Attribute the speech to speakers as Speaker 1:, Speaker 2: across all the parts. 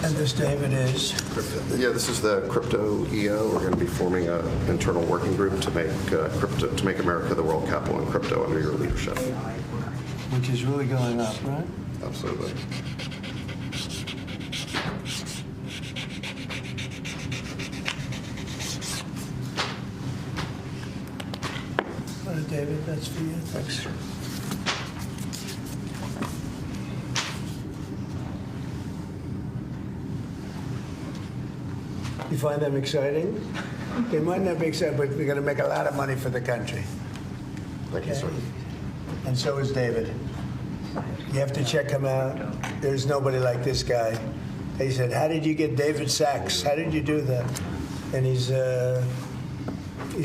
Speaker 1: And this, David, is?
Speaker 2: Yeah, this is the crypto EO. We're going to be forming an internal working group to make America the world capital in crypto under your leadership.
Speaker 1: Which is really going up, right?
Speaker 2: Absolutely.
Speaker 1: All right, David, that's for you. Thanks. You find them exciting? They might not be exciting, but we're going to make a lot of money for the country.
Speaker 2: Thank you, sir.
Speaker 1: And so is David. You have to check him out. There's nobody like this guy. They said, how did you get David Sachs? How did you do that? And he's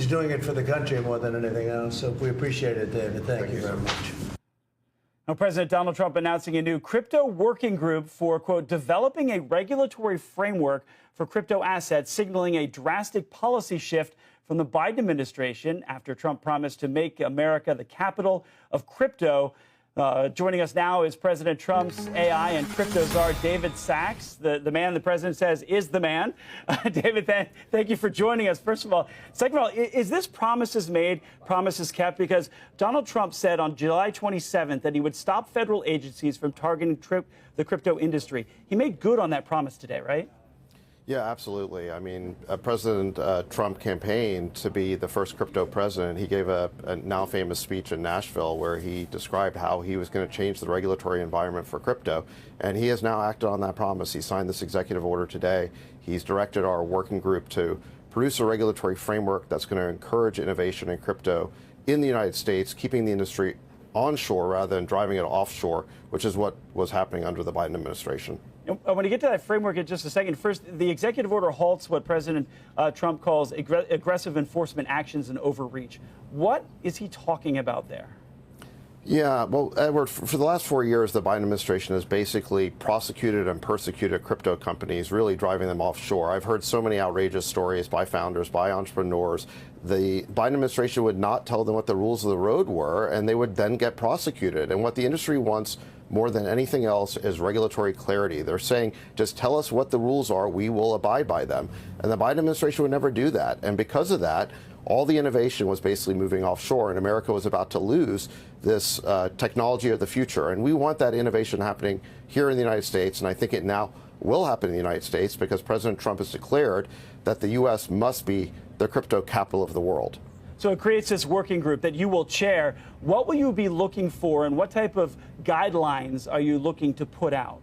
Speaker 1: doing it for the country more than anything else. So we appreciate it, David. Thank you very much.
Speaker 3: Now, President Donald Trump announcing a new crypto working group for, quote, developing a regulatory framework for crypto assets, signaling a drastic policy shift from the Biden administration after Trump promised to make America the capital of crypto. Joining us now is President Trump's AI and crypto czar, David Sachs, the man the president says is the man. David, thank you for joining us, first of all. Second of all, is this promises made, promises kept? Because Donald Trump said on July 27th that he would stop federal agencies from targeting the crypto industry. He made good on that promise today, right?
Speaker 2: Yeah, absolutely. I mean, President Trump campaigned to be the first crypto president. He gave a now famous speech in Nashville where he described how he was going to change the regulatory environment for crypto. And he has now acted on that promise. He signed this executive order today. He's directed our working group to produce a regulatory framework that's going to encourage innovation in crypto in the United States, keeping the industry onshore rather than driving it offshore, which is what was happening under the Biden administration.
Speaker 3: I want to get to that framework in just a second. First, the executive order halts what President Trump calls aggressive enforcement actions and overreach. What is he talking about there? Yeah,
Speaker 2: well, Edward, for the last 4 years, the Biden administration has basically prosecuted and persecuted crypto companies, really driving them offshore. I've heard so many outrageous stories by founders, by entrepreneurs. The Biden administration would not tell them what the rules of the road were, and they would then get prosecuted. And what the industry wants more than anything else is regulatory clarity. They're saying, just tell us what the rules are, we will abide by them. And the Biden administration would never do that. And because of that, all the innovation was basically moving offshore, and America was about to lose this technology of the future. And we want that innovation happening here in the United States, and I think it now will happen in the United States because President Trump has declared that the U.S. must be the crypto capital of the world.
Speaker 3: So it creates this working group that you will chair. What will you be looking for, and what type of guidelines are you looking to put out?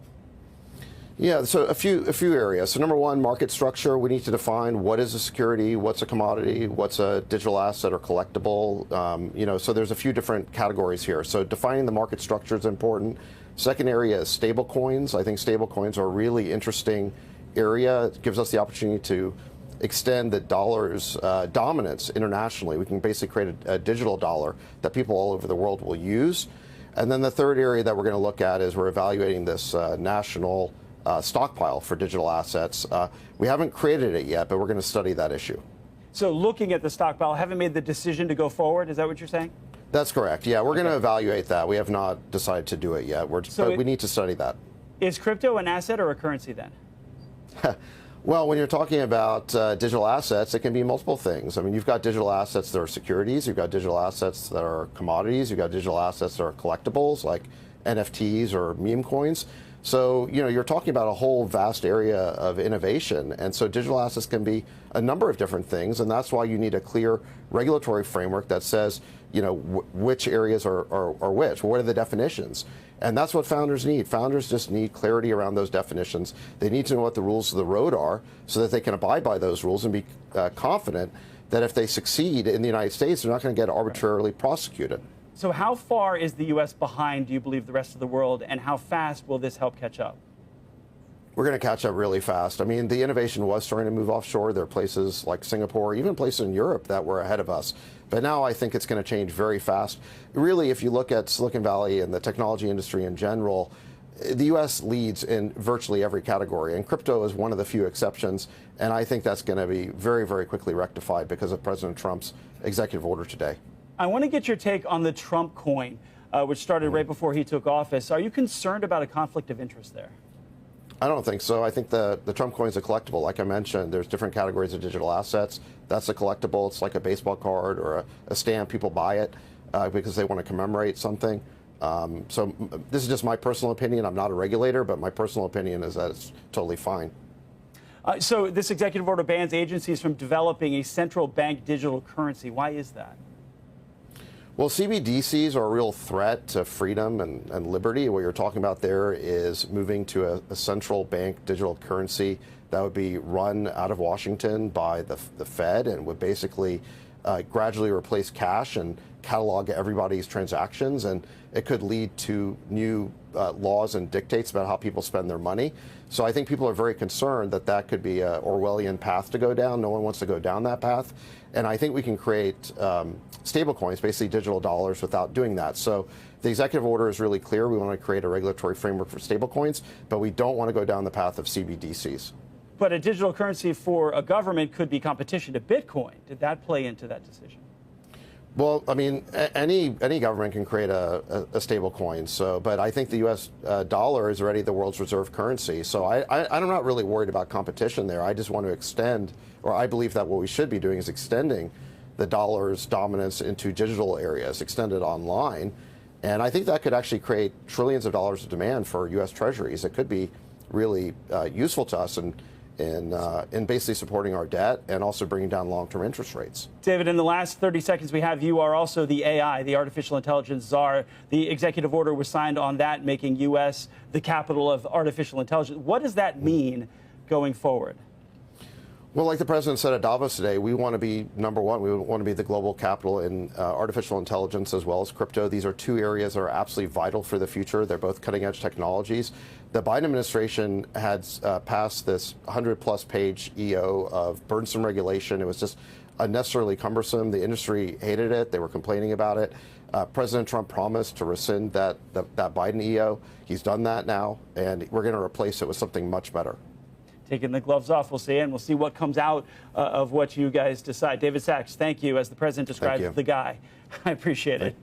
Speaker 2: Yeah, so a few areas. So number one, market structure. We need to define what is a security, what's a commodity, what's a digital asset or collectible. So there's a few different categories here. So defining the market structure is important. Second area is stable coins. I think stable coins are a really interesting area. It gives us the opportunity to extend the dollar's dominance internationally. We can basically create a digital dollar that people all over the world will use. And then the third area that we're going to look at is we're evaluating this national stockpile for digital assets. We haven't created it yet, but we're going to study that issue.
Speaker 3: So looking at the stockpile, haven't made the decision to go forward? Is that what you're saying?
Speaker 2: That's correct. Yeah, we're going to evaluate that. We have not decided to do it yet. But we need to study that.
Speaker 3: Is crypto an asset or a currency then?
Speaker 2: Well, when you're talking about digital assets, it can be multiple things. I mean, you've got digital assets that are securities, you've got digital assets that are commodities, you've got digital assets that are collectibles like NFTs or meme coins. So, you're talking about a whole vast area of innovation. And so digital assets can be a number of different things. And that's why you need a clear regulatory framework that says, which areas are which. What are the definitions? And that's what founders need. Founders just need clarity around those definitions. They need to know what the rules of the road are so that they can abide by those rules and be confident that if they succeed in the United States, they're not going to get arbitrarily prosecuted.
Speaker 3: So how far is the U.S. behind, do you believe, the rest of the world, and how fast will this help catch up?
Speaker 2: We're going to catch up really fast. I mean, the innovation was starting to move offshore. There are places like Singapore, even places in Europe that were ahead of us. But now I think it's going to change very fast. Really, if you look at Silicon Valley and the technology industry in general, the U.S. leads in virtually every category, and crypto is one of the few exceptions. And I think that's going to be very, very quickly rectified because of President Trump's executive order today.
Speaker 3: I want to get your take on the Trump coin, which started right before he took office. Are you concerned about a conflict of interest there?
Speaker 2: I don't think so. I think the Trump coin is a collectible. Like I mentioned, there's different categories of digital assets. That's a collectible. It's like a baseball card or a stamp. People buy it because they want to commemorate something. So this is just my personal opinion. I'm not a regulator, but my personal opinion is that it's totally fine.
Speaker 3: So this executive order bans agencies from developing a central bank digital currency. Why is that?
Speaker 2: Well, CBDCs are a real threat to freedom and liberty. What you're talking about there is moving to a central bank digital currency that would be run out of Washington by the Fed and would basically gradually replace cash and catalog everybody's transactions. And it could lead to new laws and dictates about how people spend their money. So I think people are very concerned that that could be an Orwellian path to go down. No one wants to go down that path. And I think we can create stable coins, basically digital dollars, without doing that. So the executive order is really clear. We want to create a regulatory framework for stable coins, but we don't want to go down the path of CBDCs.
Speaker 3: But a digital currency for a government could be competition to Bitcoin. Did that play into that decision? Well,
Speaker 2: I mean, any government can create a stable coin. So, but I think the U.S. Dollar is already the world's reserve currency. So I'm not really worried about competition there. I just want to extend, or I believe that what we should be doing is extending the dollar's dominance into digital areas, extend it online. And I think that could actually create trillions of dollars of demand for U.S. treasuries. It could be really useful to us in basically supporting our debt and also bringing down long-term interest rates.
Speaker 3: David, in the last 30 seconds we have, you are also the AI, the artificial intelligence czar. The executive order was signed on that, making U.S. the capital of artificial intelligence. What does that mean going forward?
Speaker 2: Well, like the president said at Davos today, we want to be number one. We want to be the global capital in artificial intelligence as well as crypto. These are two areas that are absolutely vital for the future. They're both cutting-edge technologies. The Biden administration had passed this 100-plus page EO of burdensome regulation. It was just unnecessarily cumbersome. The industry hated it. They were complaining about it. President Trump promised to rescind that Biden EO. He's done that now, and we're going to replace it with something much better.
Speaker 3: Taking the gloves off, we'll see, and we'll see what comes out of what you guys decide. David Sachs, thank you. As the president describes the guy, I appreciate it.